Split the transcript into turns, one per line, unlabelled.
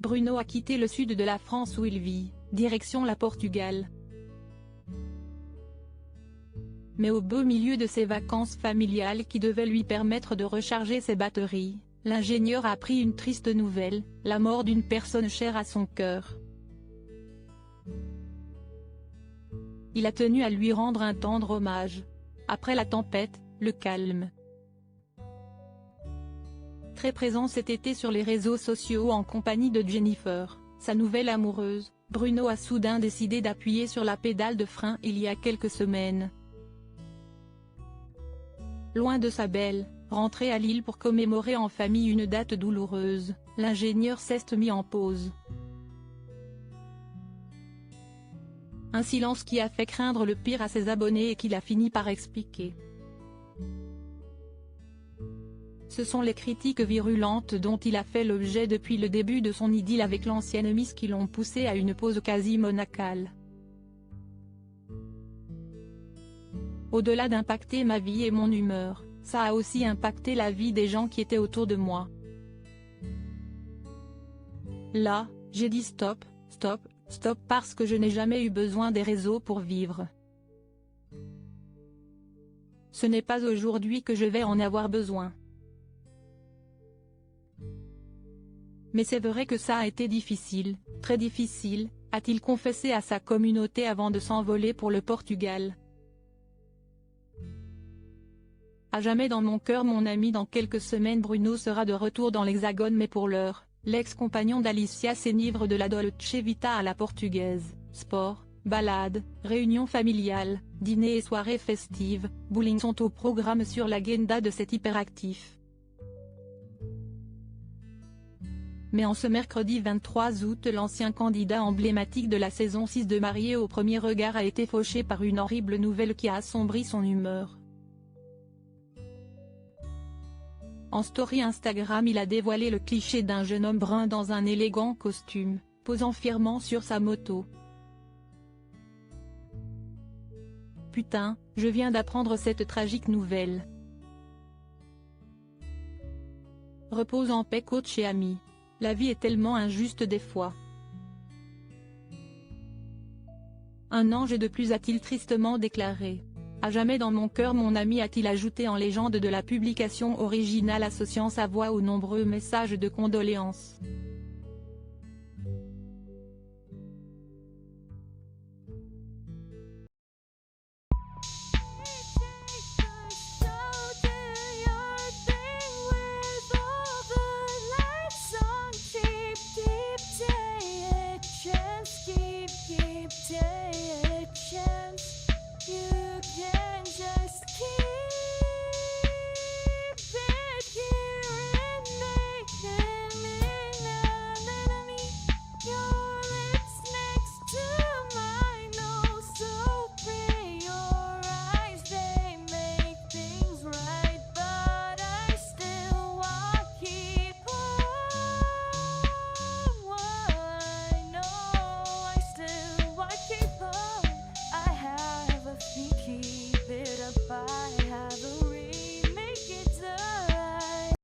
Bruno a quitté le sud de la France où il vit, direction la Portugal. Mais au beau milieu de ses vacances familiales qui devaient lui permettre de recharger ses batteries, l'ingénieur a appris une triste nouvelle, la mort d'une personne chère à son cœur. Il a tenu à lui rendre un tendre hommage. Après la tempête, le calme. Très présent cet été sur les réseaux sociaux en compagnie de Jennifer, sa nouvelle amoureuse, Bruno a soudain décidé d'appuyer sur la pédale de frein il y a quelques semaines. Loin de sa belle, rentré à Lille pour commémorer en famille une date douloureuse, l'ingénieur s'est mis en pause. Un silence qui a fait craindre le pire à ses abonnés et qu'il a fini par expliquer. Ce sont les critiques virulentes dont il a fait l'objet depuis le début de son idylle avec l'ancienne Miss qui l'ont poussé à une pause quasi monacale. Au-delà d'impacter ma vie et mon humeur, ça a aussi impacté la vie des gens qui étaient autour de moi. Là, j'ai dit stop, stop, stop parce que je n'ai jamais eu besoin des réseaux pour vivre. Ce n'est pas aujourd'hui que je vais en avoir besoin. Mais c'est vrai que ça a été difficile, très difficile, a-t-il confessé à sa communauté avant de s'envoler pour le Portugal. À jamais dans mon cœur mon ami. Dans quelques semaines Bruno sera de retour dans l'Hexagone mais pour l'heure, l'ex-compagnon d'Alicia s'enivre de la Dolce Vita à la portugaise, sport, balades, réunions familiales, dîners et soirées festives, bowling sont au programme sur l'agenda de cet hyperactif. Mais en ce mercredi 23 août l'ancien candidat emblématique de la saison 6 de Mariés au premier regard a été fauché par une horrible nouvelle qui a assombri son humeur. En story Instagram il a dévoilé le cliché d'un jeune homme brun dans un élégant costume, posant fièrement sur sa moto. Putain, je viens d'apprendre cette tragique nouvelle. Repose en paix coach et ami. La vie est tellement injuste des fois. Un ange de plus a-t-il tristement déclaré. À jamais dans mon cœur mon ami a-t-il ajouté en légende de la publication originale associant sa voix aux nombreux messages de condoléances.